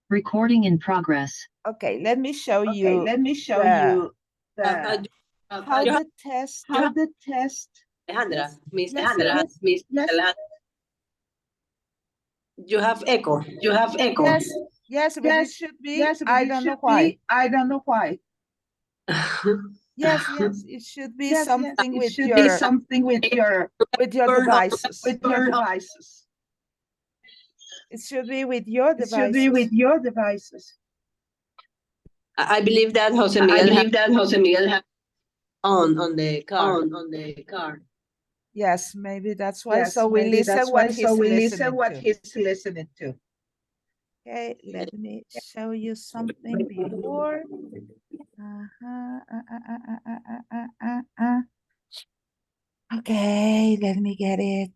Recording in progress. Okay, let me show you. Let me show the- you how the test. how the test. Alejandra, Miss Yes, Alejandra, yes. Miss Yes. Alejandra. You have echo. You have echo. Yes, but it should be. Yes, but I it don't know should why. be. I don't know why. Yes, it should be Yes, something it with should your be something with your devices. devices. It should be with your It devices. should be with your devices. I believe that Jose I Miguel believe that Jose Miguel has on the car. on the car. Yes, maybe that's why. Yes, So we maybe listen that's what why. he's So we listening listen what to. he's listening to. Okay, let me show you something before. Okay, let me get it.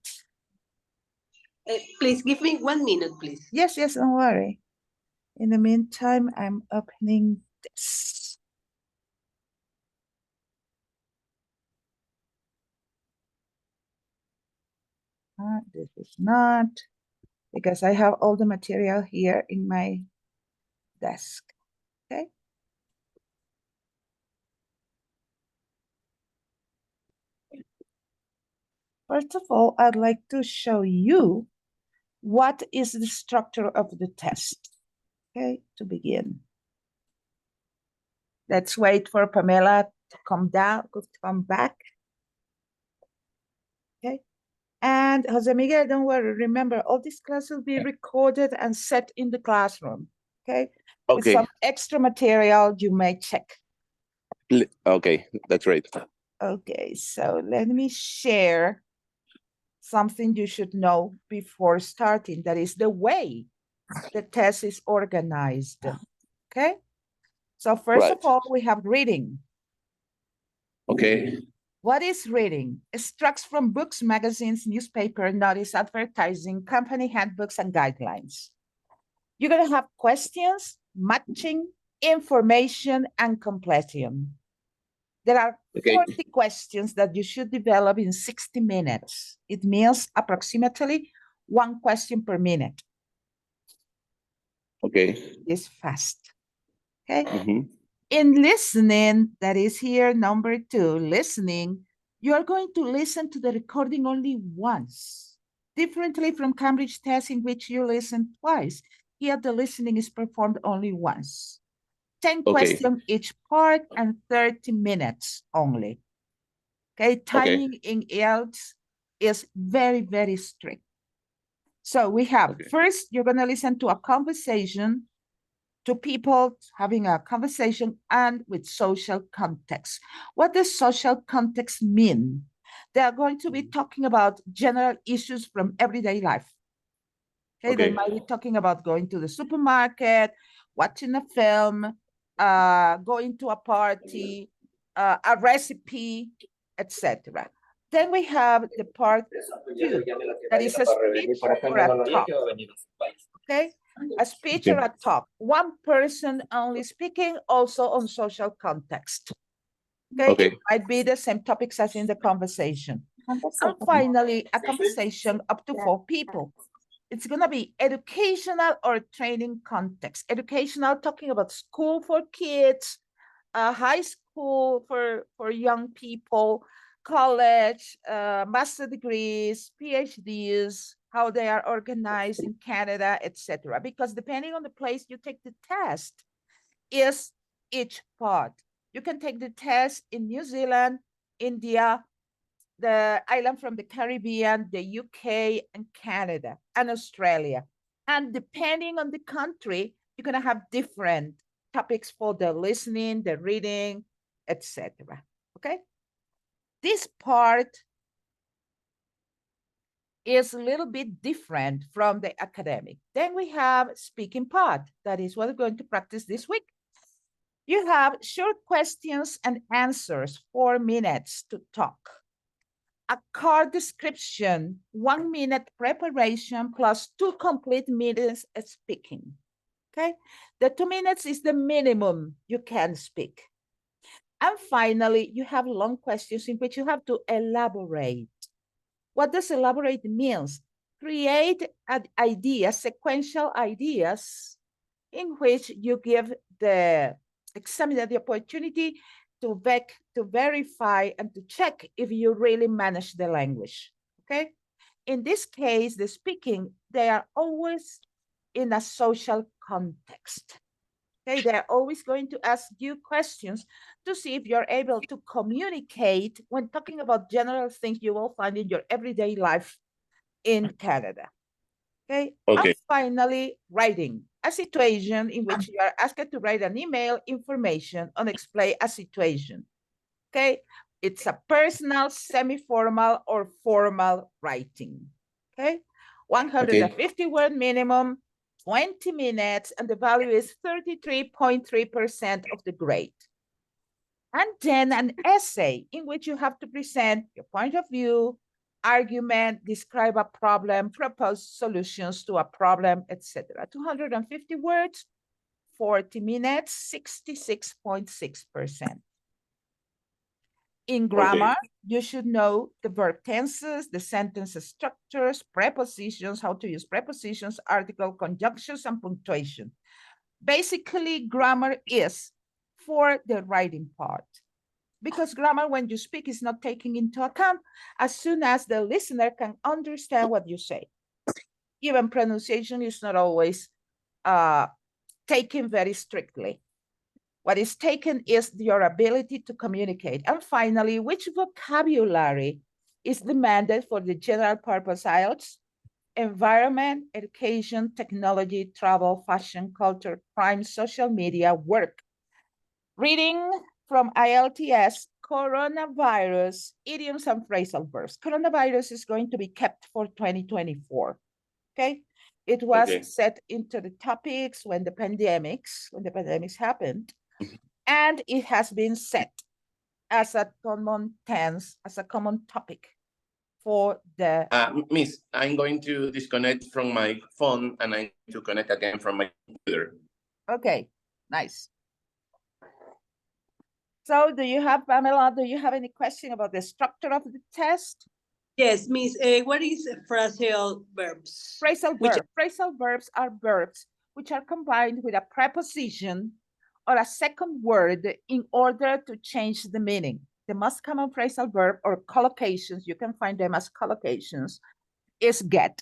Please give me 1 minute, please. Yes, don't worry. In the meantime, I'm opening this. This is not, because I have all the material here in my desk. Okay. First of all, I'd like to show you what is the structure of the test. Okay, to begin. Let's wait for Pamela to come back. Okay. And Jose Miguel, don't worry. Remember, all this class will be recorded and set in the classroom. Okay. With some extra material you may check. Okay, that's right. Okay, so let me share something you should know before starting. That is the way the test is organized. Okay. So first of all, we have reading. Okay. What is reading? Extracts from books, magazines, newspaper, notice, advertising, company handbooks, and guidelines. You're going to have questions, matching, information, and completion. There are 40 questions that you should develop in 60 minutes. It means approximately 1 question per minute. Okay. It's fast. Okay. Mm-hmm. In listening, that is here, number 2, listening, you are going to listen to the recording only once. Differently from Cambridge test in which you listen twice. Here, the listening is performed only once. 10 questions each part and 30 minutes only. Okay, timing in Ielts is very, very strict. So we have, first, you're going to listen to a conversation, to people having a conversation, and with social context. What does social context mean? They are going to be talking about general issues from everyday life. Okay, they might be talking about going to the supermarket, watching a film, going to a party, a recipe, etc. Then we have the part 2, that is a speech or a talk. Okay, a speech or a talk. One person only speaking, also on social context. Okay, it might be the same topics as in the conversation. And finally, a conversation up to 4 people. It's going to be educational or training context. Educational, talking about school for kids, high school for young people, college, master degrees, PhDs, how they are organized in Canada, etc. Because depending on the place you take the test is each part. You can take the test in New Zealand, India, the island from the Caribbean, the UK, and Canada, and Australia. And depending on the country, you're going to have different topics for the listening, the reading, etc. Okay? This part is a little bit different from the academic. Then we have speaking part. That is what we're going to practice this week. You have short questions and answers, 4 minutes to talk. A card description, 1 minute preparation plus 2 complete minutes speaking. Okay, the 2 minutes is the minimum you can speak. And finally, you have long questions in which you have to elaborate. What does elaborate means? Create an idea, sequential ideas in which you give the examiner the opportunity to verify and to check if you really manage the language, okay? In this case, the speaking, they are always in a social context. Okay, they're always going to ask you questions to see if you're able to communicate when talking about general things you will find in your everyday life in Canada. Okay. Okay. And finally, writing, a situation in which you are asked to write an email information and explain a situation. Okay. It's a personal, semi-formal, or formal writing. Okay. 150 word minimum, 20 minutes, and the value is 33.3% of the grade. And then an essay in which you have to present your point of view, argument, describe a problem, propose solutions to a problem, etc. 250 words, 40 minutes, 66.6%. In grammar, you should know the verb tenses, the sentence structures, prepositions, how to use prepositions, article conjunctions, and punctuation. Basically, grammar is for the writing part. Because grammar, when you speak, is not taking into account as soon as the listener can understand what you say. Even pronunciation is not always taken very strictly. What is taken is your ability to communicate. And finally, which vocabulary is demanded for the general purpose IELTS? Environment, education, technology, travel, fashion, culture, crime, social media, work. Reading from IELTS, coronavirus, idioms and phrasal verbs. Coronavirus is going to be kept for 2024, okay? It was set into the topics when the pandemics happened, and it has been set as a common tense, as a common topic for the... Miss, I'm going to disconnect from my phone and I need to connect again from my computer. Okay, nice. So do you have, Pamela, do you have any question about the structure of the test? Yes, Miss, what is phrasal verbs? Phrasal verbs. Phrasal verbs are verbs which are combined with a preposition or a second word in order to change the meaning. The most common phrasal verb or collocations, you can find them as collocations, is get.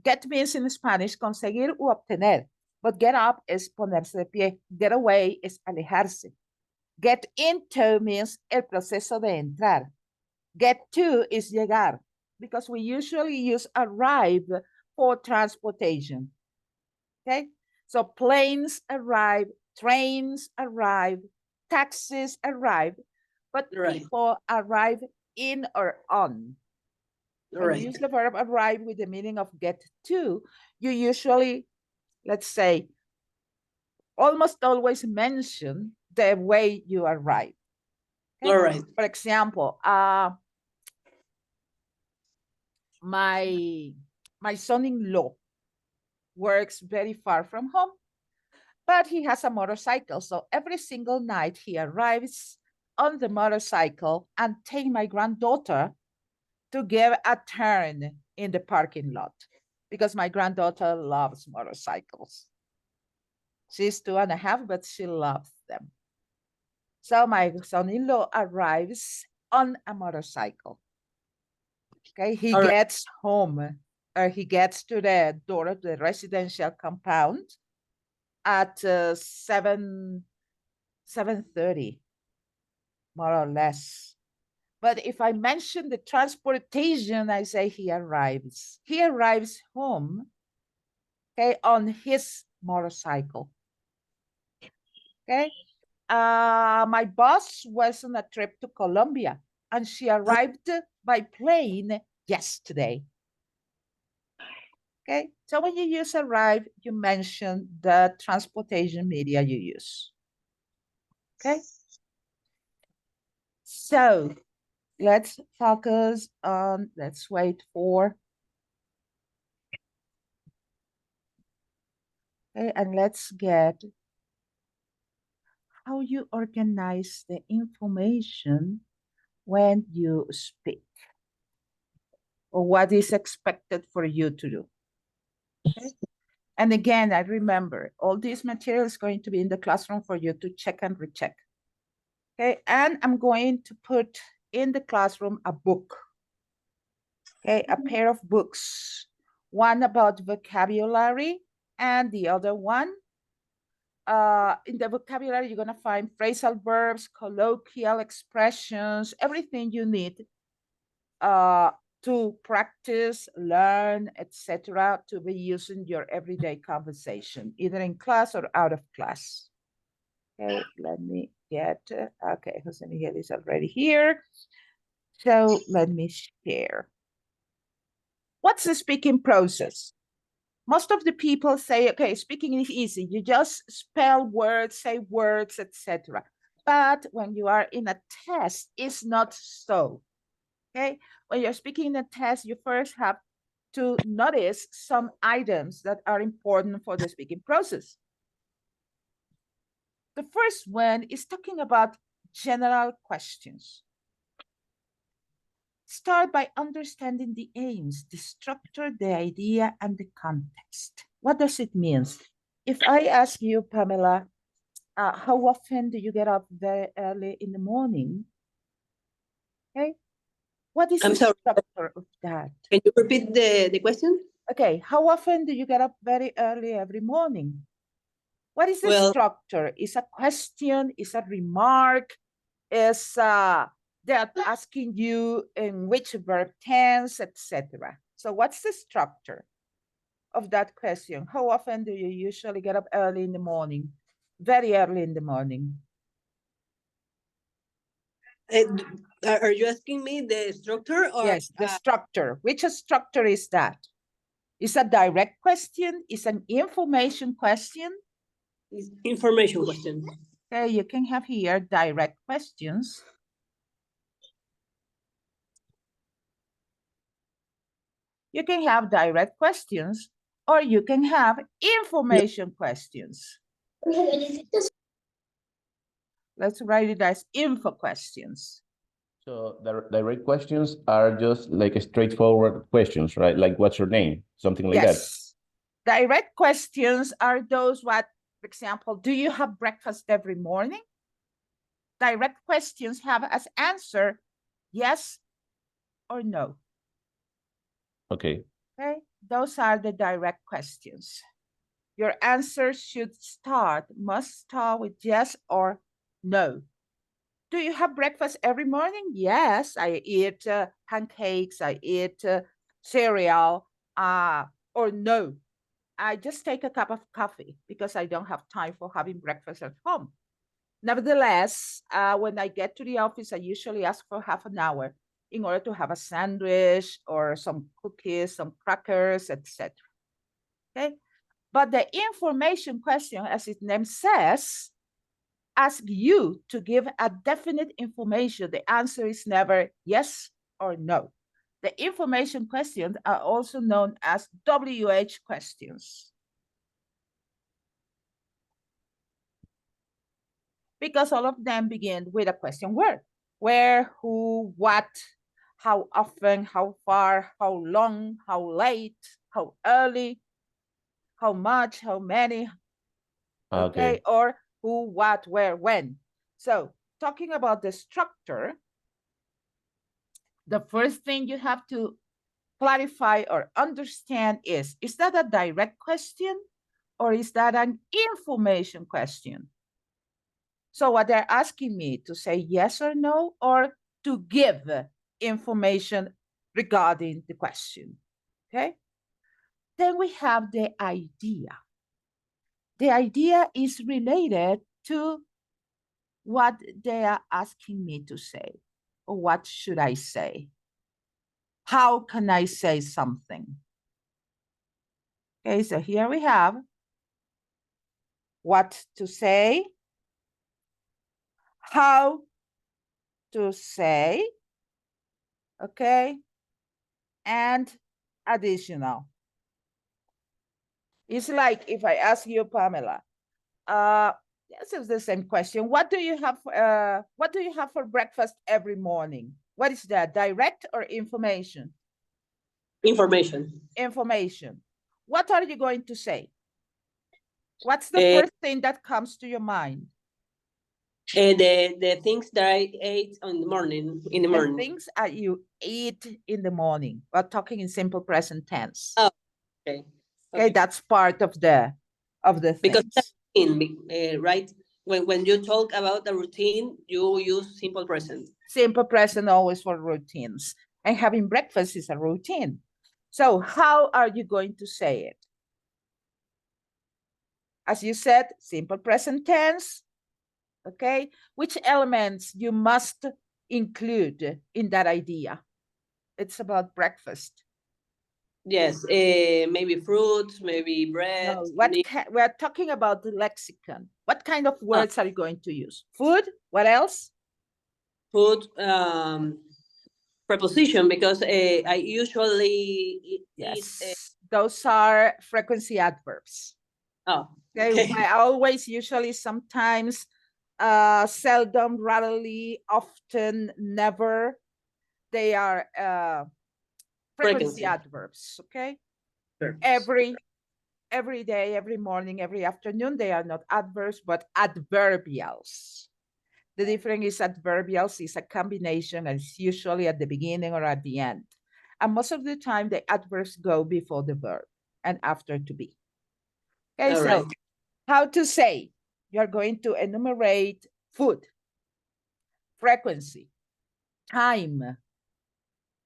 Get means in Spanish conseguir u obtener, but get up is ponerse de pie. Get away is alejarse. Get into means el proceso de entrar. Get to is llegar, because we usually use arrive for transportation. Okay, so planes arrive, trains arrive, taxis arrive, but people arrive in or on. When you use the verb arrive with the meaning of get to, you usually, let's say, almost always mention the way you arrive. Okay? All right. For example, my son-in-law works very far from home, but he has a motorcycle. So every single night he arrives on the motorcycle and take my granddaughter to give a turn in the parking lot because my granddaughter loves motorcycles. She's 2.5, but she loves them. So my son-in-law arrives on a motorcycle. Okay, he gets home, or he gets to the door of the residential compound at 7:30, more or less. But if I mention the transportation, I say he arrives. He arrives home, okay, on his motorcycle. Okay. My boss was on a trip to Colombia, and she arrived by plane yesterday. Okay, so when you use arrive, you mention the transportation media you use. Okay, so let's focus on, let's wait for, okay, and let's get how you organize the information when you speak, or what is expected for you to do. Okay? And again, I remember all this material is going to be in the classroom for you to check and recheck. Okay, and I'm going to put in the classroom a book. Okay, a pair of books, one about vocabulary and the other one. In the vocabulary, you're gonna find phrasal verbs, colloquial expressions, everything you need to practice, learn, etc., to be using your everyday conversation, either in class or out of class. Okay, let me get, okay, Jose Miguel is already here. So let me share. What's the speaking process? Most of the people say, okay, speaking is easy. You just spell words, say words, etc. But when you are in a test, it's not so. Okay, when you're speaking in a test, you first have to notice some items that are important for the speaking process. The first one is talking about general questions. Start by understanding the aims, the structure, the idea, and the context. What does it mean? If I ask you, Pamela, how often do you get up very early in the morning? Okay, what is I'm the sorry. structure of that? Can you repeat the question? Okay, how often do you get up very early every morning? What is the Well- structure? Is a question, is a remark, is they're asking you in which verb tense, etc. So what's the structure of that question? How often do you usually get up early in the morning? Very early in the morning. Are you asking me the structure or? Yes, the structure. Which structure is that? Is a direct question? Is an information question? Information question. Okay, you can have here direct questions. You can have direct questions, or you can have information questions. Let's write it as info questions. So the direct questions are just like straightforward questions, right? Like, what's your name? Something like that. Yes. Direct questions are those what, for example, do you have breakfast every morning? Direct questions have as answer yes or no. Okay. Okay, those are the direct questions. Your answer must start with yes or no. Do you have breakfast every morning? Yes, I eat pancakes, I eat cereal, or no, I just take a cup of coffee because I don't have time for having breakfast at home. Nevertheless, when I get to the office, I usually ask for half an hour in order to have a sandwich or some cookies, some crackers, etc. Okay, but the information question, as its name says, ask you to give a definite information. The answer is never yes or no. The information questions are also known as WH questions, because all of them begin with a question word. Where, who, what, how often, how far, how long, how late, how early, how much, how many, okay, or who, what, where, when. So talking about the structure, the first thing you have to clarify or understand is that a direct question or is that an information question? So what they're asking me to say yes or no, or to give information regarding the question, okay? Then we have the idea. The idea is related to what they are asking me to say, or what should I say? How can I say something? Okay, so here we have what to say, how to say, okay, and additional. It's like if I ask you, Pamela, this is the same question. What do you have for breakfast every morning? What is that, direct or information? Information. Information. What are you going to say? What's the first thing that comes to your mind? The things that I ate in the morning. The things that you eat in the morning. We're talking in simple present tense. Oh, okay. Okay, that's part of the Because things. that's right? When you talk about the routine, you use simple present. Simple present always for routines. And having breakfast is a routine. So how are you going to say it? As you said, simple present tense. Okay, which elements you must include in that idea? It's about breakfast. Yes, maybe fruits, maybe bread. No, we're talking about the lexicon. What kind of words are you going to use? Food? What else? Food, preposition, because I usually Yes, eat. those are frequency adverbs. Oh, okay. I always, usually, sometimes, seldom, rarely, often, never. They are frequency adverbs. Okay. Sure. Every day, every morning, every afternoon. They are not adverbs, but adverbials. The difference is adverbials is a combination, and it's usually at the beginning or at the end. And most of the time, the adverbs go before the verb and after to be. Okay, All so right. how to say? You're going to enumerate food, frequency, time,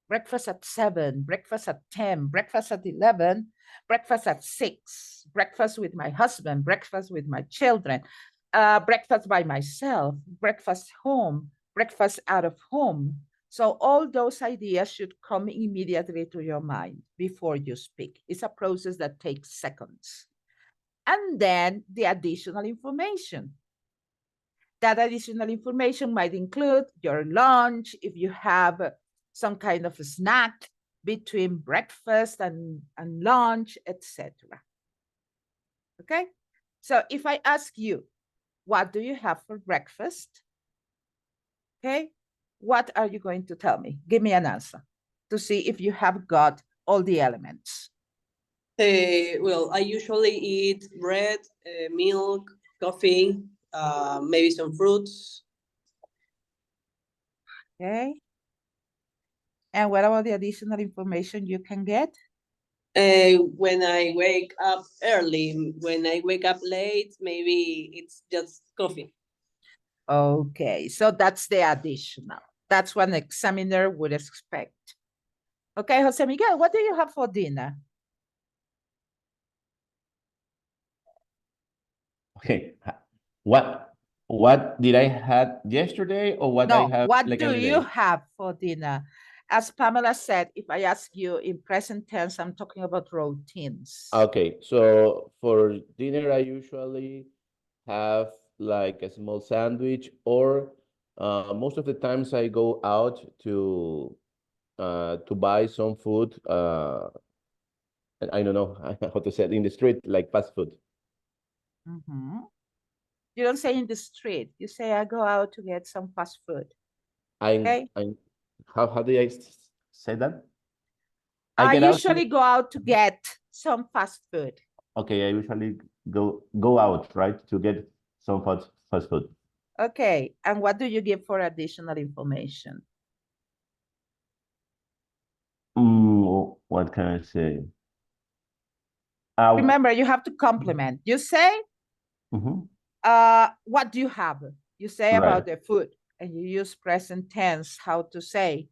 breakfast at 7, breakfast at 10, breakfast at 11, breakfast at 6, breakfast with my husband, breakfast with my children, breakfast by myself, breakfast home, breakfast out of home. So all those ideas should come immediately to your mind before you speak. It's a process that takes seconds. And then the additional information. That additional information might include your lunch, if you have some kind of a snack between breakfast and lunch, etc. Okay? So if I ask you, what do you have for breakfast? Okay? What are you going to tell me? Give me an answer to see if you have got all the elements. Well, I usually eat bread, milk, coffee, maybe some fruits. Okay? And what about the additional information you can get? When I wake up early, when I wake up late, maybe it's just coffee. Okay, so that's the additional. That's what an examiner would expect. Okay, Jose Miguel, what do you have for dinner? Okay. What did I had yesterday or what I No, have what like do every you day? have for dinner? As Pamela said, if I ask you in present tense, I'm talking about routines. Okay, so for dinner I usually have like a small sandwich or most of the times I go out to buy some food I don't know how to say it in the street like fast food. Mm-hmm. You don't say in the street. You say, I go out to get some fast food. Okay. I how do I say that? I get out to usually go out to get some fast food. okay, I usually go out, right, to get some fast food. Okay. And what do you give for additional information? What can I say? Remember, you have to compliment. You say, Mhm. what do you have? You say Right. about the food, and you use present tense, how to say.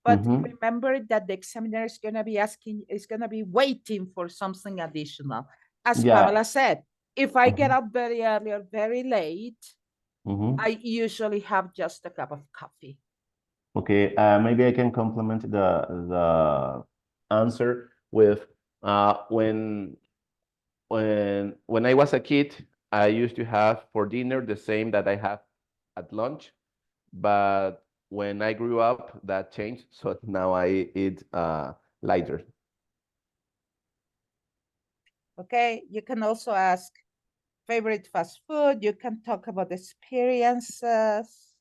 But remember that the examiner is going to be asking, is going to be waiting for something additional. As Yeah. Pamela said, if I get up very early or very late, I usually have just a cup of coffee. Okay, maybe I can complement the answer with when I was a kid, I used to have for dinner the same that I have at lunch, but when I grew up, that changed. So now I eat lighter. Okay, you can also ask favorite fast food. You can talk about experiences.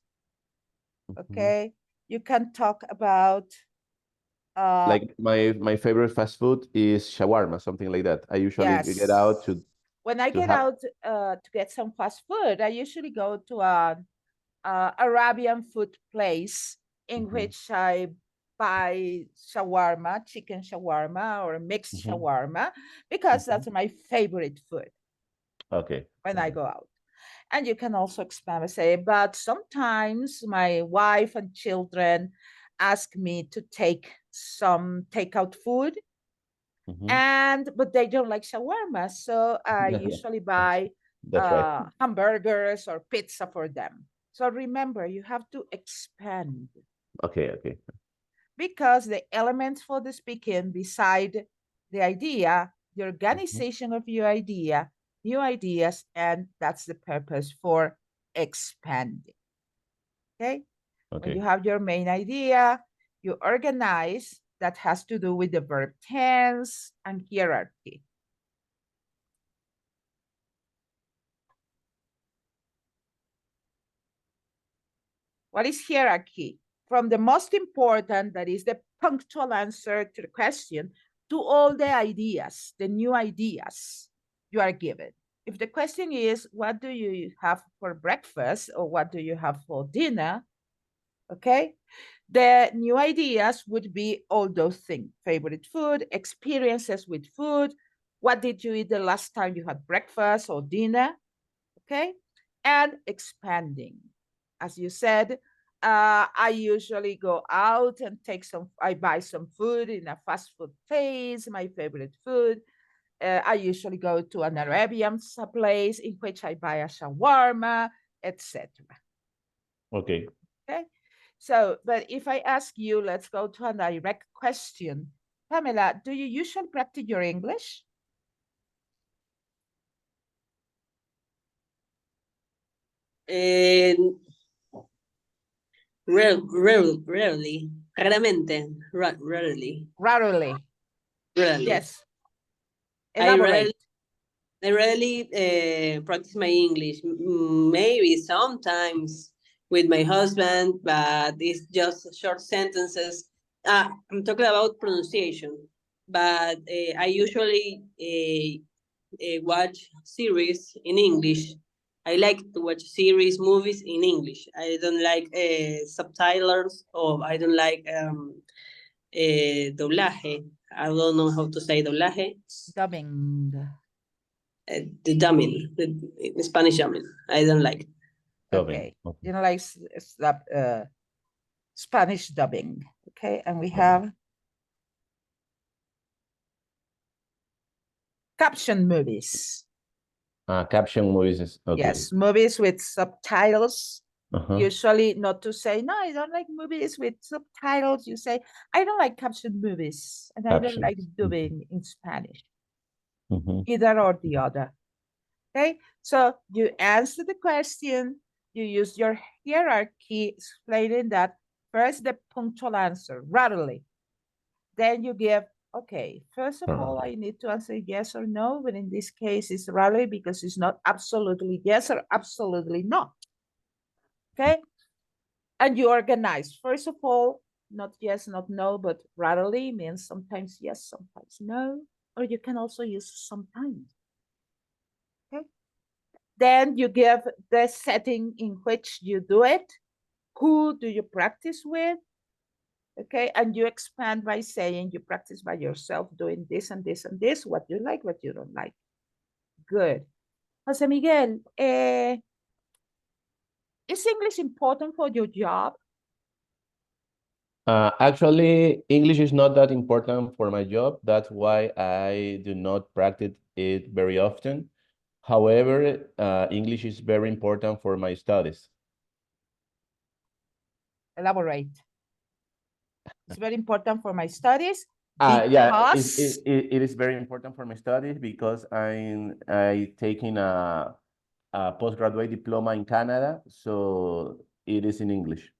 Okay, you can talk about like my favorite fast food is shawarma, something like that. I usually get out to When I to get have. out to get some fast food, I usually go to an Arabian food place in Mhm. which I buy shawarma, chicken shawarma, or mixed Mhm. shawarma, because Mhm. that's my favorite food Okay. when I Okay. go out. And you can also expand and say, but sometimes my wife and children ask me to take some takeout food, Mhm. and but they don't like shawarma, so I Yeah, yeah. usually That's buy that's right. hamburgers or pizza for them. So remember, you have to expand, Okay. Okay. because the elements for the speaking, beside the idea, the Mhm. organization of your idea, new ideas, and that's the purpose for expanding. Okay. When you Okay. have your main idea, you organize. That has to do with the verb tense and hierarchy. What is hierarchy? From the most important, that is the punctual answer to the question, to all the ideas, the new ideas you are given. If the question is, what do you have for breakfast, or what do you have for dinner? Okay, the new ideas would be all those things: favorite food, experiences with food, what did you eat the last time you had breakfast or dinner? Okay, and expanding. As you said, I usually go out and I buy some food in a fast food place, my favorite food. I usually go to an Arabian place in which I buy a shawarma, etc. Okay. Okay, so, but if I ask you, let's go to a direct question. Pamela, do you usually practice your English? And rarely, raramente, rarely, Rarely. rarely. Yes. I rarely Elaborate. I rarely practice my English. Maybe sometimes with my husband, but it's just short sentences. I'm talking about pronunciation, but I usually watch series in English. I like to watch series, movies in English. I don't like subtitles, or I don't like doblaje. I don't know how to say doblaje. Dubbing. The dubbing, the Spanish dubbing. I don't like. Dubbing. Okay. Okay. You know, like Spanish dubbing. Okay. And we Okay. have caption movies. Caption movies is okay. Yes, movies with subtitles. Uh-huh. Usually, not to say, no, I don't like movies with subtitles. You say, I don't like caption movies, and I don't like Captions. dubbing in Spanish, Mhm. either or the other. Okay, so you answer the question, you use your hierarchy, explaining that first the punctual answer, rarely. Then you give, okay, first of all, I need to answer yes or no, but in this case, it's rarely, because it's not absolutely yes or absolutely not. Okay, and you organize. First of all, not yes, not no, but rarely means sometimes yes, sometimes no, or you can also use sometimes. Okay. Then you give the setting in which you do it. Who do you practice with? Okay. And you expand by saying you practice by yourself doing this and this and this, what you like, what you don't like. Good. Jose Miguel, is English important for your job? Actually, English is not that important for my job. That's why I do not practice it very often. However, English is very important for my studies. Elaborate. It's very important for my studies Yeah, because it is very important for my studies because I taking a postgraduate diploma in Canada, so it is in English.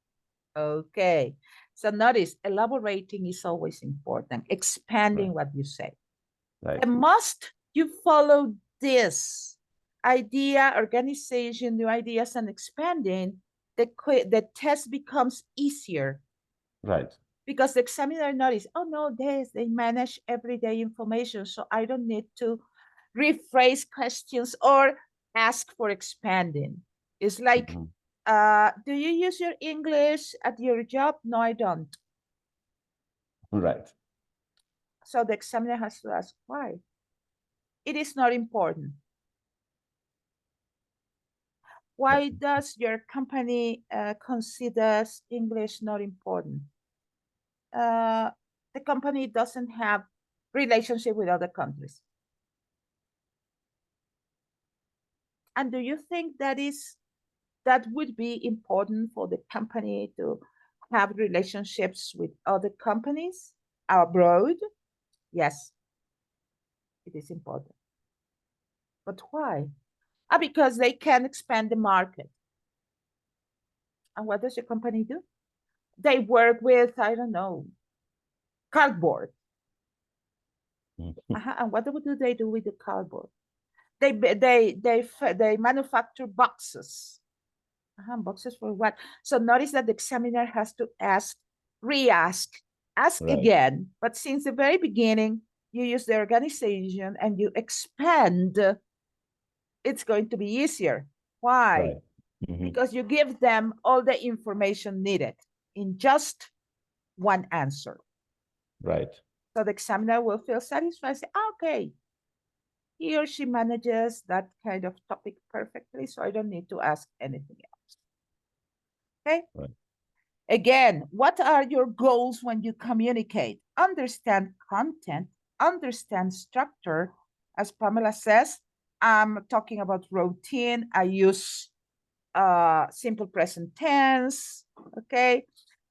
okay. So notice elaborating is always important, Right, expanding what you say. right, The must you follow this idea, organization, new ideas, and expanding, the test becomes easier, right. because the examiner notice, oh no, they manage everyday information, so I don't need to rephrase questions, or ask for expanding. It's like, Mhm. do you use your English at your job? No, I don't. Right. So the examiner has to ask why. It is not important. Why does your company considers English not important? Uh, the company doesn't have relationship with other countries. And do you think that would be important for the company to have relationships with other companies abroad? Yes, it is important. But why? Because they can expand the market. And what does your company do? They work with, I don't know, cardboard. And what do they do with the cardboard? They manufacture boxes. Boxes for what? So notice that the examiner has to ask Right. again. But since the very beginning, you use the organization and you expand, it's going to be easier. Why? Right. Mhm. Because you give them all the information needed in just one answer. Right. So the examiner will feel satisfied. Say, okay, he or she manages that kind of topic perfectly, so I don't need to ask anything else. Okay. Right. Again, what are your goals when you communicate? Understand content, understand structure. As Pamela says, I'm talking about routine. I use simple present tense. Okay.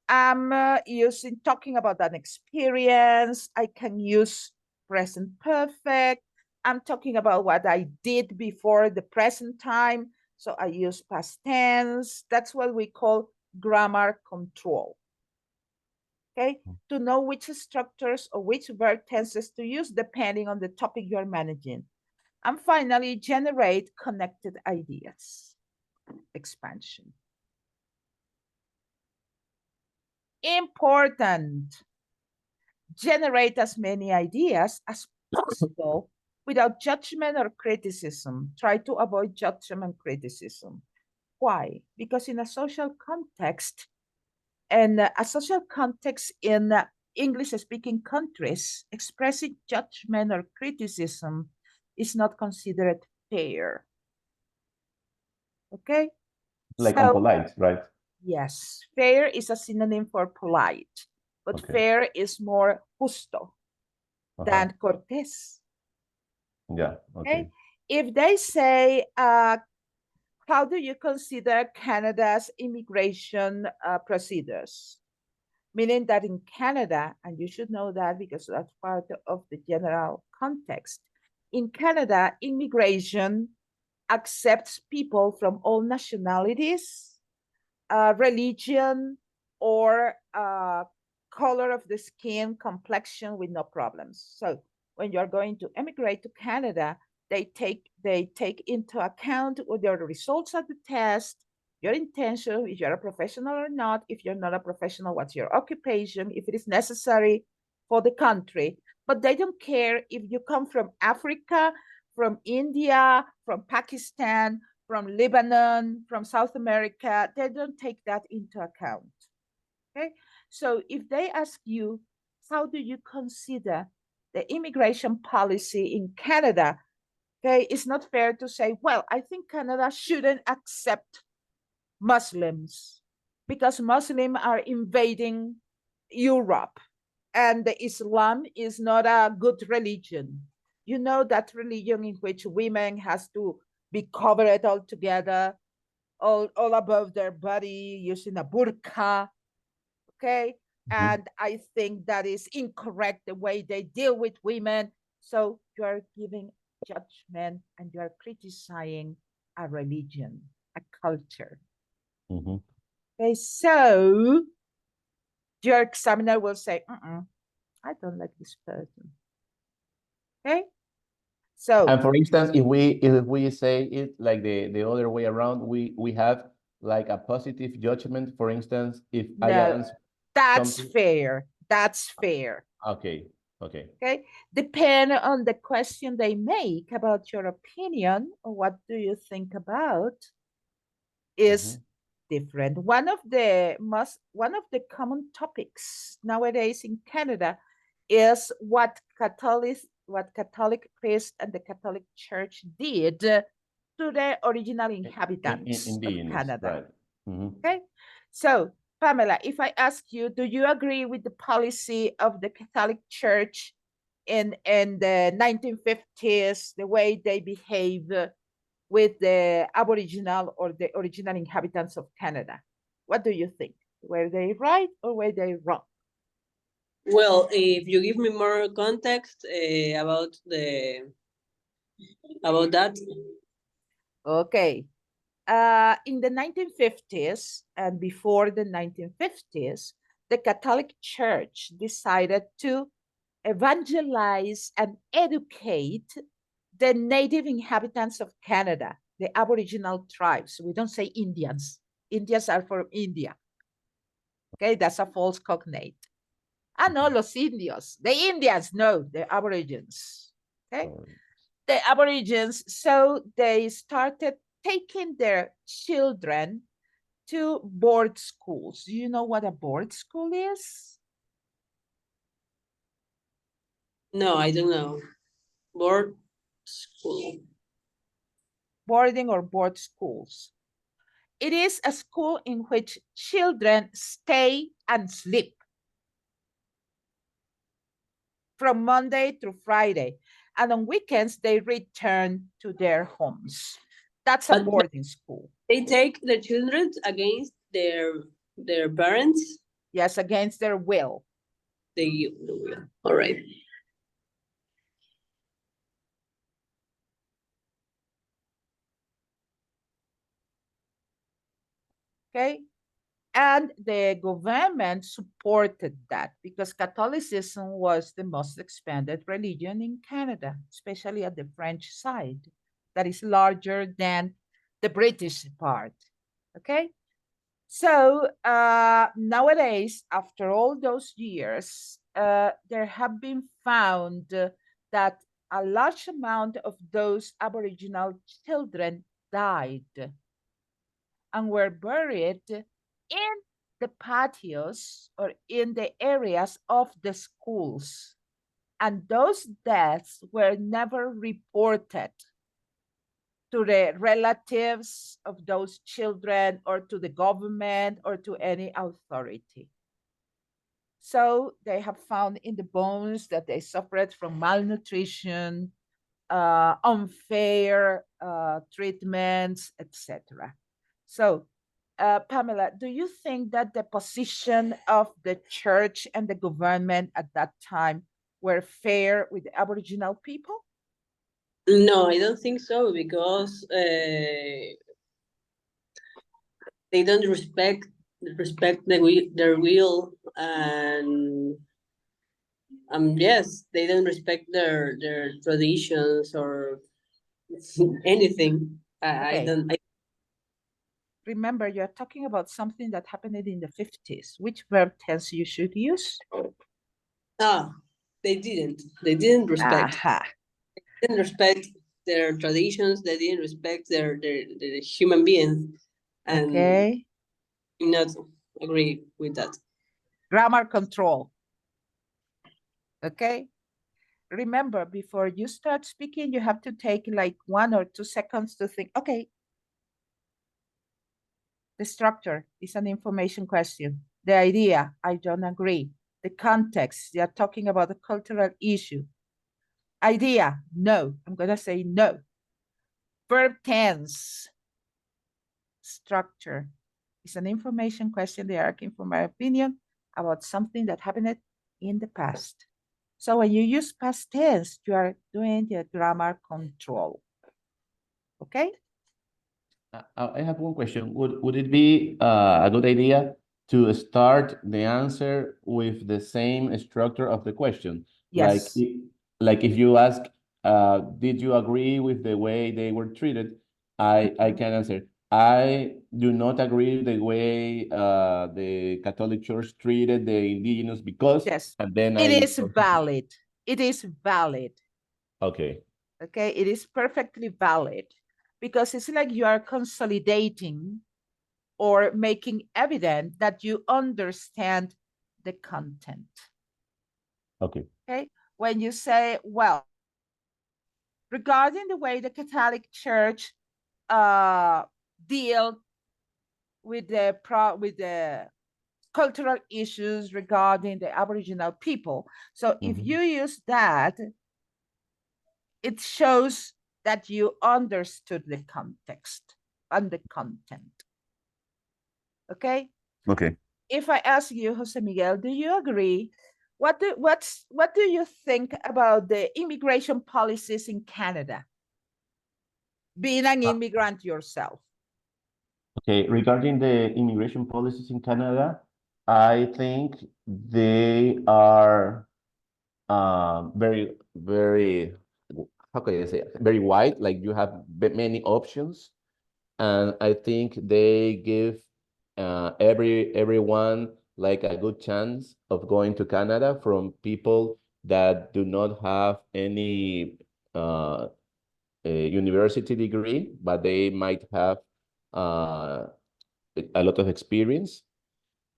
I'm using talking about an experience. I can use present perfect. I'm talking about what I did before the present time. So I use past tense. That's what we call grammar control. Okay, to know which structures or which verb tenses to use depending on the topic you're managing. And finally, generate connected ideas. Expansion. Important. Generate as many ideas as possible without judgment or criticism. Try to avoid judgment and criticism. Why? Because in a social context, and a social context in English speaking countries, expressing judgment or criticism is not considered fair. Okay? Like So, unpolite, right? yes, fair is a synonym for polite, but Okay. fair is more justo than cortés. Yeah. Okay? Okay. If they say, how do you consider Canada's immigration procedures? Meaning that in Canada, and you should know that because that's part of the general context, in Canada, immigration accepts people from all nationalities, religion, or color of the skin, complexion with no problems. So when you're going to emigrate to Canada, they take into account the results of the test, your intention, if you're a professional or not, if you're not a professional, what's your occupation, if it is necessary for the country. But they don't care if you come from Africa, from India, from Pakistan, from Lebanon, from South America. They don't take that into account. Okay. So if they ask you, how do you consider the immigration policy in Canada? Okay, it's not fair to say, well, I think Canada shouldn't accept Muslims because Muslims are invading Europe and Islam is not a good religion. You know, that religion in which women has to be covered altogether, all above their body, using a burqa, okay? And I think that is incorrect the way they deal with women. So you are giving judgment and you are criticizing a religion, a culture. Mhm. Okay, so your examiner will say, I don't like this person. Okay, so And for instance, if we say it like the other way around, we have like a positive judgment. For instance, if I no, answer that's something, fair. That's fair. okay, Okay. Okay, depend on the question they make about your opinion or what do you think about is different. One of the common topics nowadays in Canada is what Catholic priest and the Catholic Church did to the original inhabitants of Indigenous, Canada. right. Mhm. Okay, so Pamela, if I ask you, do you agree with the policy of the Catholic Church in the 1950s, the way they behave with the Aboriginal or the original inhabitants of Canada? What do you think? Were they right or were they wrong? Well, if you give me more context about that. Okay. In the 1950s and before the 1950s, the Catholic Church decided to evangelize and educate the native inhabitants of Canada, the Aboriginal tribes. We don't say Indians. Indians are from India. Okay, that's a false cognate. Ah, no, los indios. The Indians, no, the Aborigines. Okay, the Aborigines. So they started taking their children to board schools. Do you know what a board school is? No, I don't know. Board school. Boarding or board schools. It is a school in which children stay and sleep from Monday through Friday. And on weekends, they return to their homes. That's a But boarding school. they take the children against their parents. Yes, against their will. They will. All right. Okay. And the government supported that because Catholicism was the most expanded religion in Canada, especially at the French side, that is larger than the British part. Okay. So nowadays, after all those years, there have been found that a large amount of those Aboriginal children died and were buried in the patios or in the areas of the schools. And those deaths were never reported to the relatives of those children or to the government or to any authority. So they have found in the bones that they suffered from malnutrition, unfair treatments, etc. So, Pamela, do you think that the position of the church and the government at that time were fair with the Aboriginal people? No, I don't think so because they don't respect their will, and yes, they don't respect their traditions or anything. I Okay. don't. Remember, you're talking about something that happened in the 50s. Which verb tense you should use? They didn't. They didn't respect. Aha. Didn't respect their traditions. They didn't respect their human beings, and Okay. not agree with that. Grammar control. Okay. Remember, before you start speaking, you have to take like 1 or 2 seconds to think, okay, the structure is an information question. The idea, I don't agree. The context, they are talking about a cultural issue. Idea, no. I'm going to say no. Verb tense, structure is an information question. They are asking for my opinion about something that happened in the past. So when you use past tense, you are doing the grammar control. Okay? I have one question. Would it be a good idea to start the answer with the same structure of the question? Like, Yes. like if you ask, did you agree with the way they were treated? I can answer, I do not agree the way the Catholic Church treated the indigenous because, Yes. and then It I is valid. it is valid. Okay. Okay, it is perfectly valid because it's like you are consolidating or making evident that you understand the content. Okay. Okay, when you say, well, regarding the way the Catholic Church deal with the cultural issues regarding the Aboriginal people. So if you use that, it shows that you understood the context and the content. Okay? Okay. If I ask you, Jose Miguel, do you agree? What do you think about the immigration policies in Canada? Being an immigrant yourself. Okay, regarding the immigration policies in Canada, I think they are very, very, how can I say, very wide. Like you have many options, and I think they give everyone like a good chance of going to Canada from people that do not have any a university degree, but they might have uh, a lot of experience,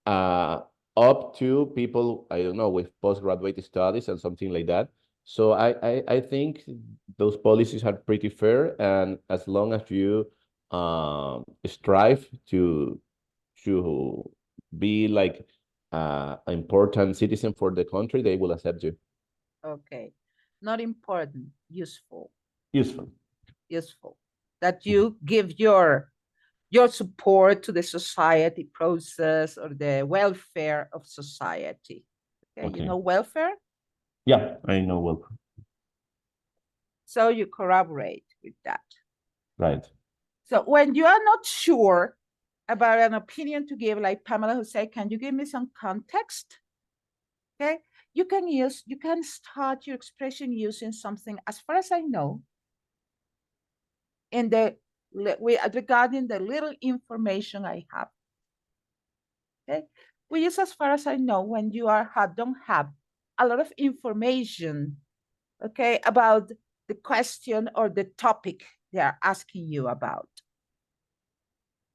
uh, up to people, I don't know, with postgraduate studies and something like that. So I think those policies are pretty fair, and as long as you strive to be like an important citizen for the country, they will accept you. Okay. Not important, useful. Useful. Useful. That you give your support to the society process or the welfare of society. Okay, you Okay. know welfare? Yeah, I know well. So you corroborate with that. Right. So when you are not sure about an opinion to give, like Pamela who said, can you give me some context? Okay, you can start your expression using something, as far as I know, in the regarding the little information I have. Okay, we use, as far as I know, when you don't have a lot of information, okay, about the question or the topic they are asking you about.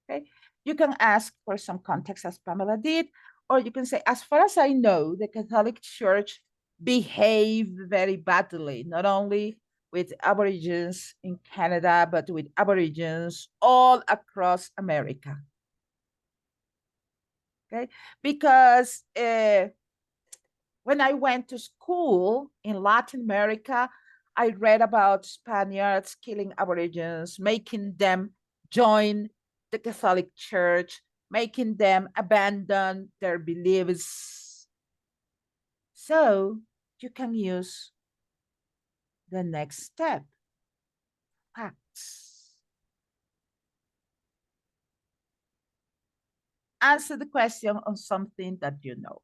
Okay, you can ask for some context, as Pamela did, or you can say, as far as I know, the Catholic Church behaved very badly, not only with Aborigines in Canada, but with Aborigines all across America. Okay, because when I went to school in Latin America, I read about Spaniards killing Aborigines, making them join the Catholic Church, making them abandon their beliefs. So you can use the next step, facts. Answer the question on something that you know.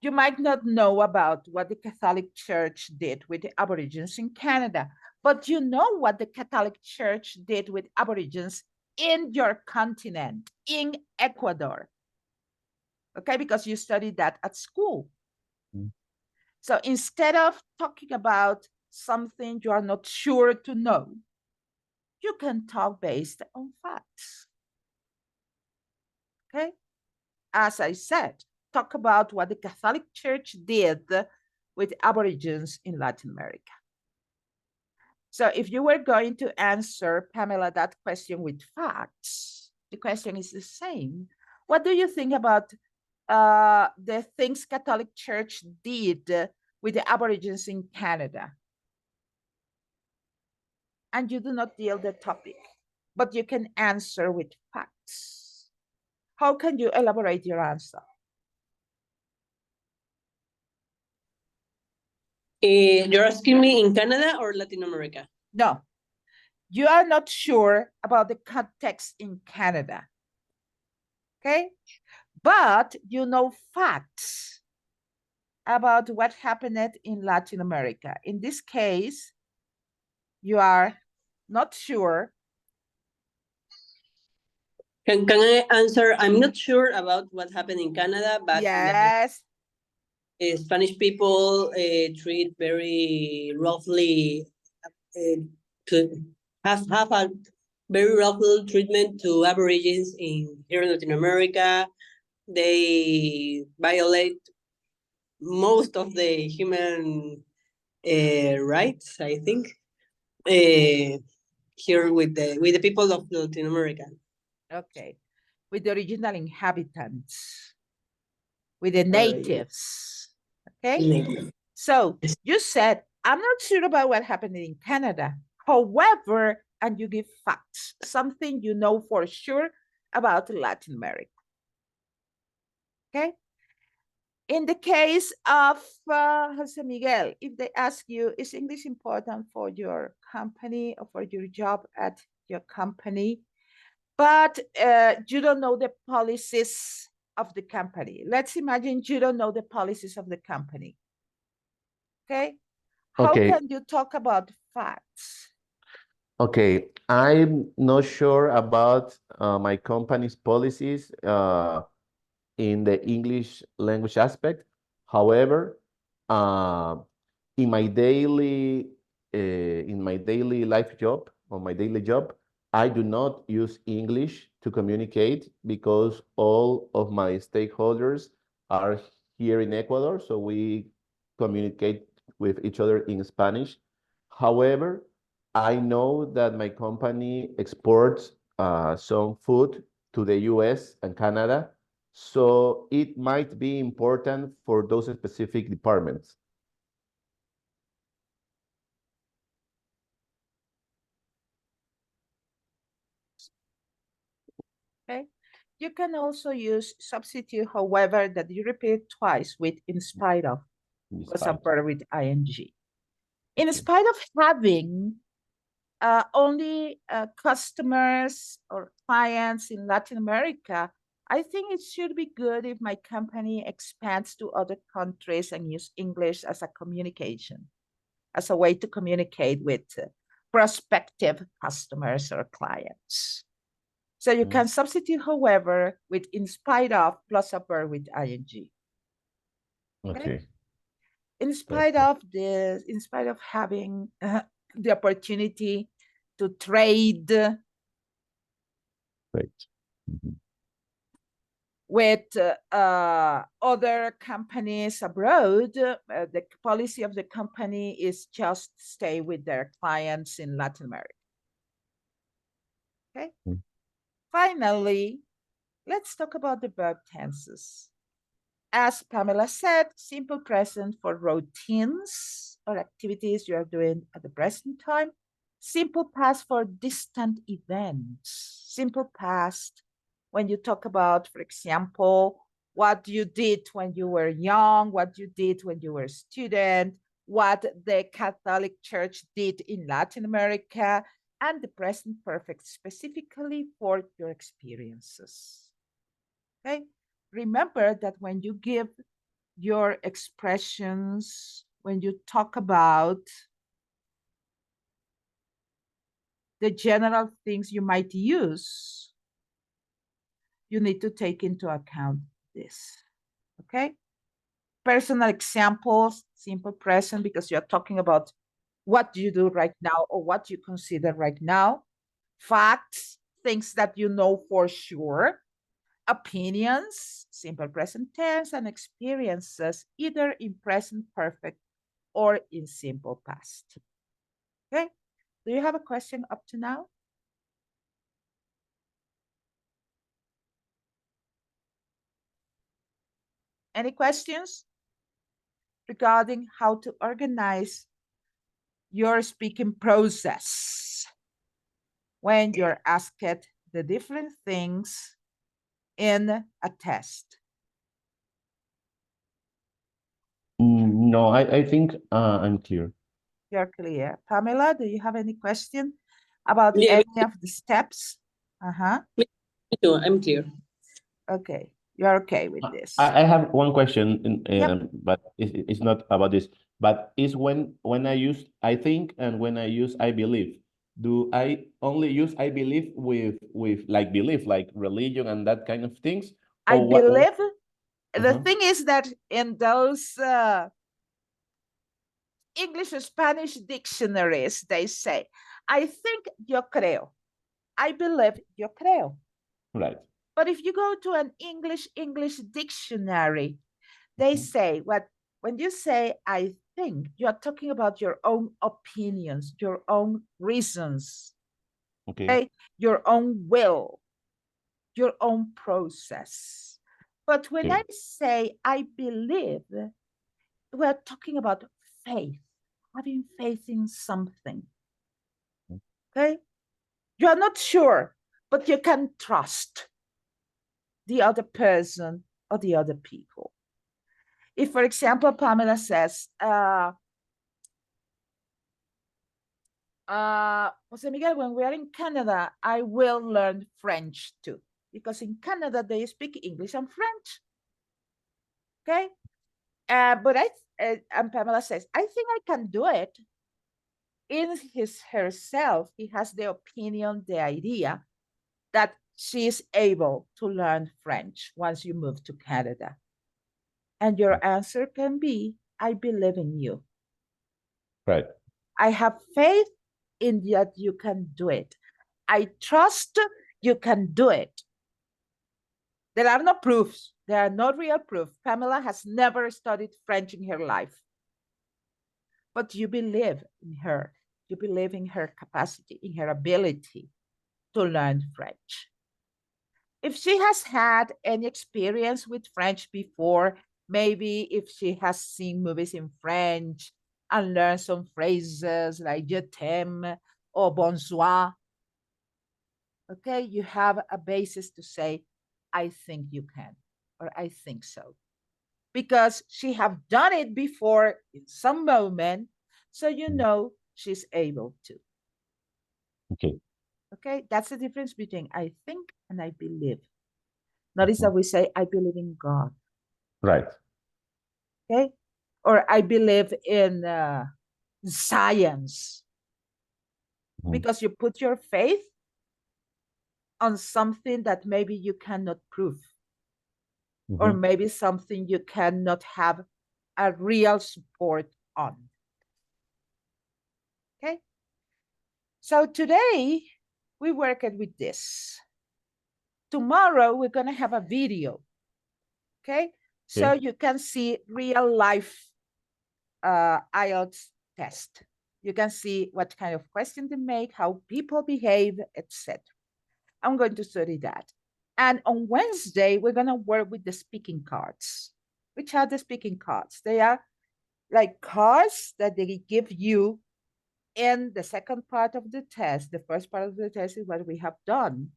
You might not know about what the Catholic Church did with the Aborigines in Canada, but you know what the Catholic Church did with Aborigines in your continent, in Ecuador. Okay, because you studied that at school. Mm. So instead of talking about something you are not sure to know, you can talk based on facts. Okay, as I said, talk about what the Catholic Church did with Aborigines in Latin America. So if you were going to answer, Pamela, that question with facts, the question is the same. What do you think about the things Catholic Church did with the Aborigines in Canada? And you do not deal the topic, but you can answer with facts. How can you elaborate your answer? You're asking me in Canada or Latin America? No, you are not sure about the context in Canada. Okay, but you know facts about what happened in Latin America. In this case, you are not sure. Can I answer? I'm not sure about what happened in Canada, but yes, Spanish people treat very roughly, to have a very rough treatment to Aborigines in here in Latin America. They violate most of the human rights, I think, here with the people of Latin America. Okay. With the original inhabitants, with the Alright. natives. Okay. Native. So you said, I'm not sure about what happened in Canada. However, and you give facts, something you know for sure about Latin America. Okay. In the case of Jose Miguel, if they ask you, is English important for your company or for your job at your company? But you don't know the policies of the company. Let's imagine you don't know the policies of the company. Okay. How Okay. can you talk about facts? Okay, I'm not sure about my company's policies in the English language aspect. However, uh, in my daily life job or my daily job, I do not use English to communicate because all of my stakeholders are here in Ecuador, so we communicate with each other in Spanish. However, I know that my company exports some food to the US and Canada, so it might be important for those specific departments. Okay. You can also use substitute, however, that you repeat twice with in spite of, was a verb with ing. In spite of having only customers or clients in Latin America, I think it should be good if my company expands to other countries and use English as a communication, as a way to communicate with prospective customers or clients. So you can substitute, however, with in spite of plus a verb with ing. Okay. In spite of this, in spite of having the opportunity to trade Great. Mhm. with other companies abroad, the policy of the company is just stay with their clients in Latin America. Okay. Mm. Finally, let's talk about the verb tenses. As Pamela said, simple present for routines or activities you are doing at the present time. Simple past for distant events. Simple past when you talk about, for example, what you did when you were young, what you did when you were a student, what the Catholic Church did in Latin America, and the present perfect specifically for your experiences. Okay? Remember that when you give your expressions, when you talk about the general things you might use, you need to take into account this. Okay? Personal examples, simple present, because you're talking about what you do right now or what you consider right now. Facts, things that you know for sure. Opinions, simple present tense, and experiences, either in present perfect or in simple past. Okay, do you have a question up to now? Any questions regarding how to organize your speaking process when you're asked the different things in a test? No, I think I'm clear. You're clear. Pamela, do you have any question about Yeah, any of the steps? Uh-huh. me too. I'm clear. Okay, you're okay with this. I have one question, Yep. but it's not about this. But it's when I use I think and when I use I believe. Do I only use I believe with like belief, like religion and that kind of things, I or what? believe The thing is that in those English or Spanish dictionaries, they say, I think yo creo. I believe yo creo. Right. But if you go to an English dictionary, they say when you say I think, you are talking about your own opinions, your own reasons, okay? Your own will, your own process. But when I say I believe, we're talking about faith, having faith in something. Okay? You are not sure, but you can trust the other person or the other people. If, for example, Pamela says, Jose Miguel, when we are in Canada, I will learn French too, because in Canada they speak English and French. Okay, but and Pamela says, I think I can do it. In herself, he has the opinion, the idea that she is able to learn French once you move to Canada. And your answer can be, I believe in you. Right. I have faith in that you can do it. I trust you can do it. There are no proofs. There are no real proof. Pamela has never studied French in her life. But you believe in her. You believe in her capacity, in her ability to learn French. If she has had any experience with French before, maybe if she has seen movies in French and learned some phrases like je t'aime or bonsoir, okay, you have a basis to say, I think you can, or I think so. Because she have done it before in some moment, so you know she's able to. Okay. Okay, that's the difference between I think and I believe. Notice that we say, I believe in God. Right. Okay, or I believe in science, because you put your faith on something that maybe you cannot prove, or maybe something you cannot have a real support on. Okay, so today we worked with this. Tomorrow we're going to have a video. Okay, so you can see real life IELTS test. You can see what kind of question they make, how people behave, etc. I'm going to study that. And on Wednesday, we're going to work with the speaking cards. Which are the speaking cards? They are like cards that they give you in the second part of the test. The first part of the test is what we have done.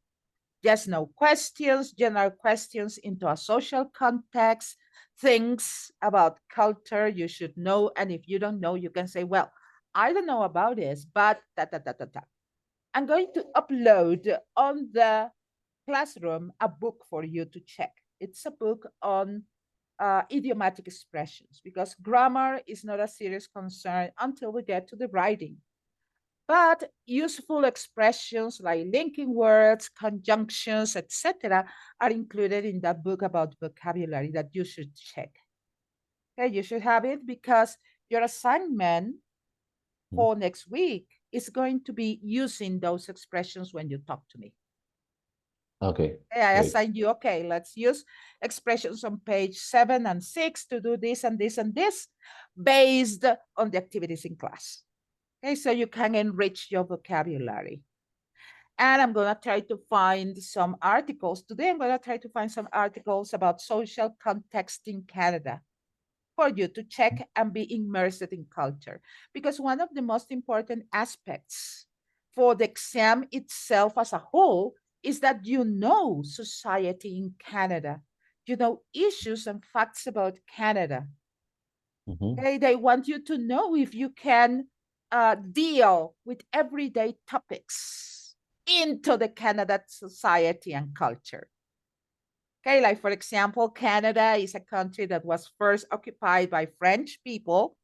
Yes, no questions, general questions into a social context, things about culture you should know. And if you don't know, you can say, well, I don't know about this, but da, da, da, da, da. I'm going to upload on the classroom a book for you to check. It's a book on idiomatic expressions, because grammar is not a serious concern until we get to the writing. But useful expressions like linking words, conjunctions, etc., are included in that book about vocabulary that you should check. Okay, you should have it, because your assignment for next week is going to be using those expressions when you talk to me. Okay. I assigned you, okay, let's use expressions on page 7 and 6 to do this and this and this based on the activities in class. Okay, so you can enrich your vocabulary. And I'm going to try to find some articles. Today, I'm going to try to find some articles about social context in Canada for you to check and be immersed in culture. Because one of the most important aspects for the exam itself as a whole is that you know society in Canada. You know issues and facts about Canada. Okay, they want you to know if you can deal with everyday topics into the Canada society and culture. Okay, like for example, Canada is a country that was first occupied by French people.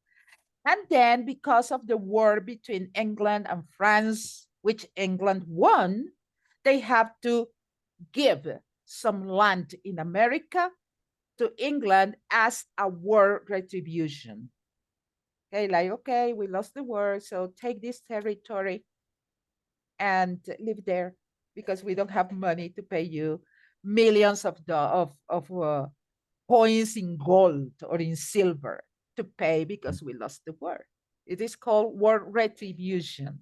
And then because of the war between England and France, which England won, they have to give some land in America to England as a war retribution. Okay, like, okay, we lost the war, so take this territory and live there because we don't have money to pay you millions of coins in gold or in silver to pay because we lost the war. It is called war retribution.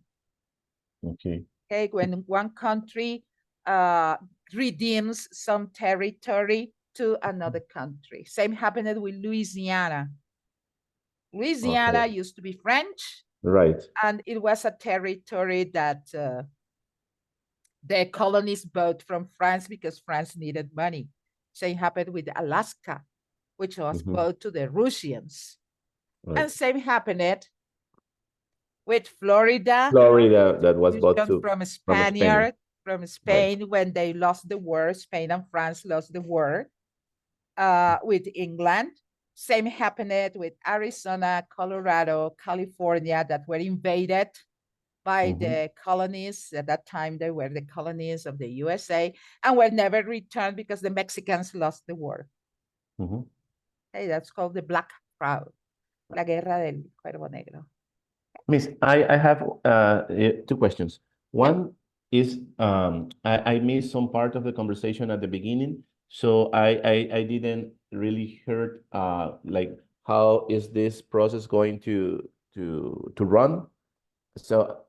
Okay. Okay, when one country uh, redeems some territory to another country. Same happened with Louisiana. Louisiana Okay. used to be French, Right. and it was a territory that the colonists bought from France because France needed money. Same happened with Alaska, which was Mhm. bought to the Russians. Right. And same happened with Florida, Florida, that was bought fusion to from from Spain. from Right. Spain when they lost the war. Spain and France lost the war with England. Same happened with Arizona, Colorado, California that were invaded by Mhm. the colonies. At that time, they were the colonies of the USA and were never returned because the Mexicans lost the war. Mhm. Hey, that's called the Black Crowd, la guerra del cuervo negro. Miss, I have two questions. Yeah. One is I missed some part of the conversation at the beginning, so I didn't really heard like how is this process going to run? So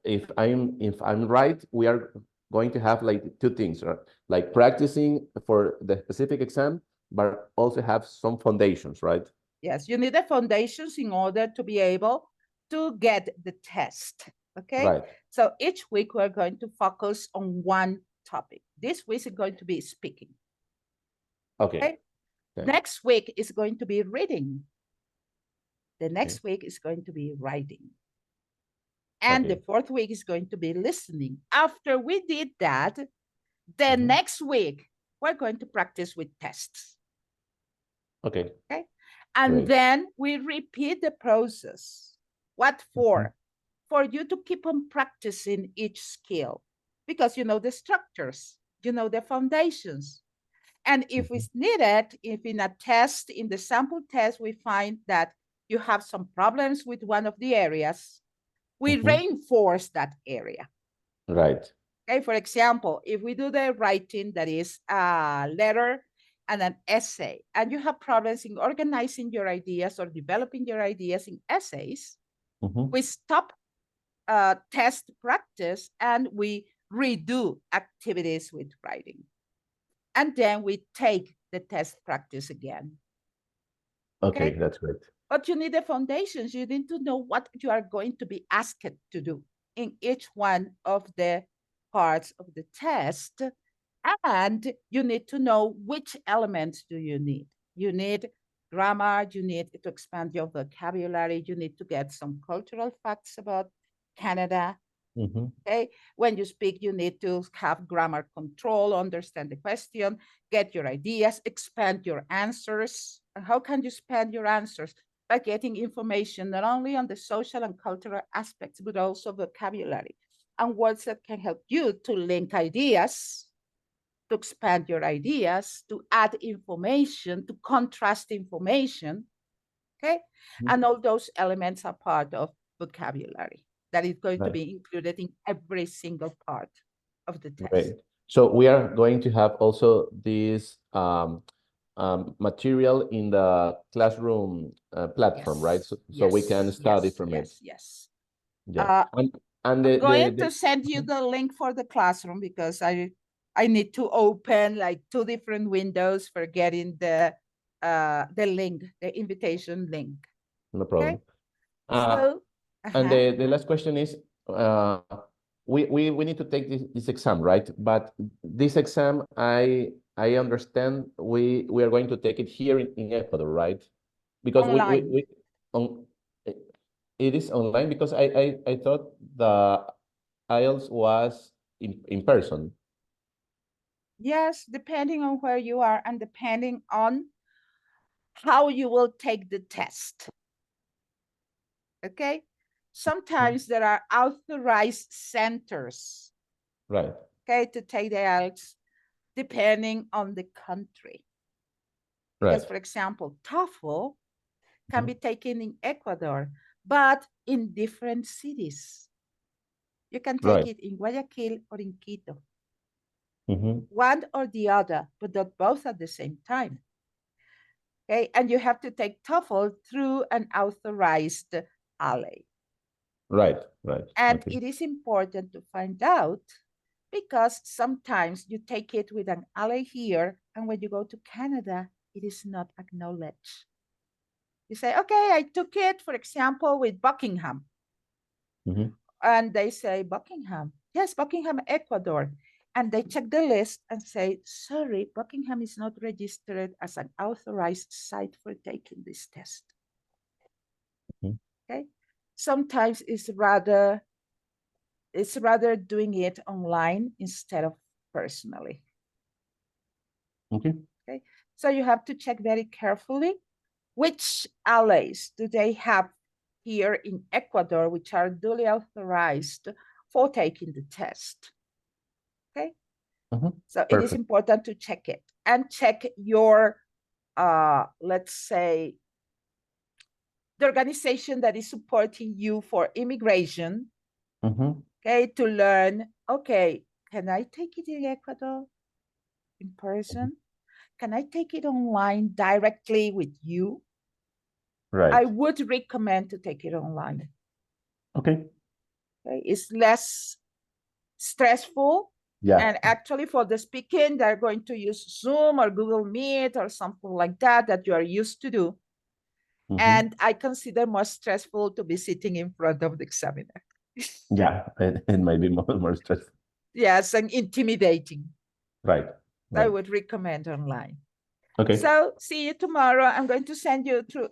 if I'm right, we are going to have like two things, right? Like practicing for the specific exam, but also have some foundations, right? Yes, you need the foundations in order to be able to get the test. Okay. Right. So each week we're going to focus on one topic. This week is going to be speaking. Okay. Okay. Okay. Next week is going to be reading. The Okay. next week is going to be writing. And the Okay. fourth week is going to be listening. After we did that, the Mhm. next week we're going to practice with tests. Okay. Okay. And Great. then we repeat the process. What for? For you to keep on practicing each skill because you know the structures, you know the foundations. And if Mhm. it's needed, if in a test, in the sample test, we find that you have some problems with one of the areas, we Mhm. reinforce that area. Right. Okay, for example, if we do the writing that is a letter and an essay, and you have problems in organizing your ideas or developing your ideas in essays, Mhm. we stop test practice and we redo activities with writing. And then we take the test practice again. Okay, Okay. that's great. But you need the foundations. You need to know what you are going to be asked to do in each one of the parts of the test. And you need to know which elements do you need. You need grammar, you need to expand your vocabulary, you need to get some cultural facts about Canada. Mhm. Okay, when you speak, you need to have grammar control, understand the question, get your ideas, expand your answers. And how can you expand your answers? By getting information not only on the social and cultural aspects, but also vocabulary and words that can help you to link ideas, to expand your ideas, to add information, to contrast information. Okay. Mhm. And all those elements are part of vocabulary that is going to Right. be included in every single part of the test. Great. So we are going to have also this material in the classroom platform, right? Yes, So we can yes, study yes, from it. yes, yes. Yeah. Uh, And I'm going the to send you Mhm. the link for the classroom because I need to open like two different windows for getting the link, the invitation link. No Okay. problem. So, And uh-huh. the last question is, we need to take this exam, right? But this exam, I understand we are going to take it here in Ecuador, right? Because Online. we on it is online because I thought the IELTS was in person. Yes, depending on where you are and depending on how you will take the test. Okay. Mhm. Sometimes there are authorized centers, Right. okay, to take the IELTS depending on the country. Because, Right. for example, TOEFL can be taken in Ecuador, but in different cities. You can take Right. it in Guayaquil or in Quito, Mhm. one or the other, but not both at the same time. Okay, and you have to take TOEFL through an authorized ally. Right. Right. And Okay. it is important to find out because sometimes you take it with an ally here, and when you go to Canada, it is not acknowledged. You say, okay, I took it, for example, with Buckingham. Mhm. And they say, Buckingham. Yes, Buckingham, Ecuador. And they check the list and say, sorry, Buckingham is not registered as an authorized site for taking this test. Mhm. Okay. Sometimes it's rather doing it online instead of personally. Okay. Okay. So you have to check very carefully which allies do they have here in Ecuador, which are duly authorized for taking the test. Okay. Mhm. So it is Perfect. important to check it and check your, let's say, the organization that is supporting you for immigration. Mhm. Okay, to learn, okay, can I take it in Ecuador in person? Can I take it online directly with you? I Right. would recommend to take it online. Okay. Okay, it's less stressful. Yeah. And actually, for the speaking, they're going to use Zoom or Google Meet or something like that that you are used to do. Mhm. And I consider more stressful to be sitting in front of the examiner. Yeah. It might be more stressful. Yes, and intimidating. Right. I Right. would recommend online. Okay. So see you tomorrow. I'm going to send you through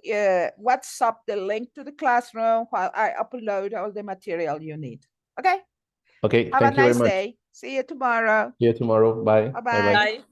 WhatsApp the link to the classroom while I upload all the material you need. Okay? Okay. Have a Thank you very nice much. day. See you tomorrow. See you tomorrow. Bye. Bye-bye. Bye-bye. Bye.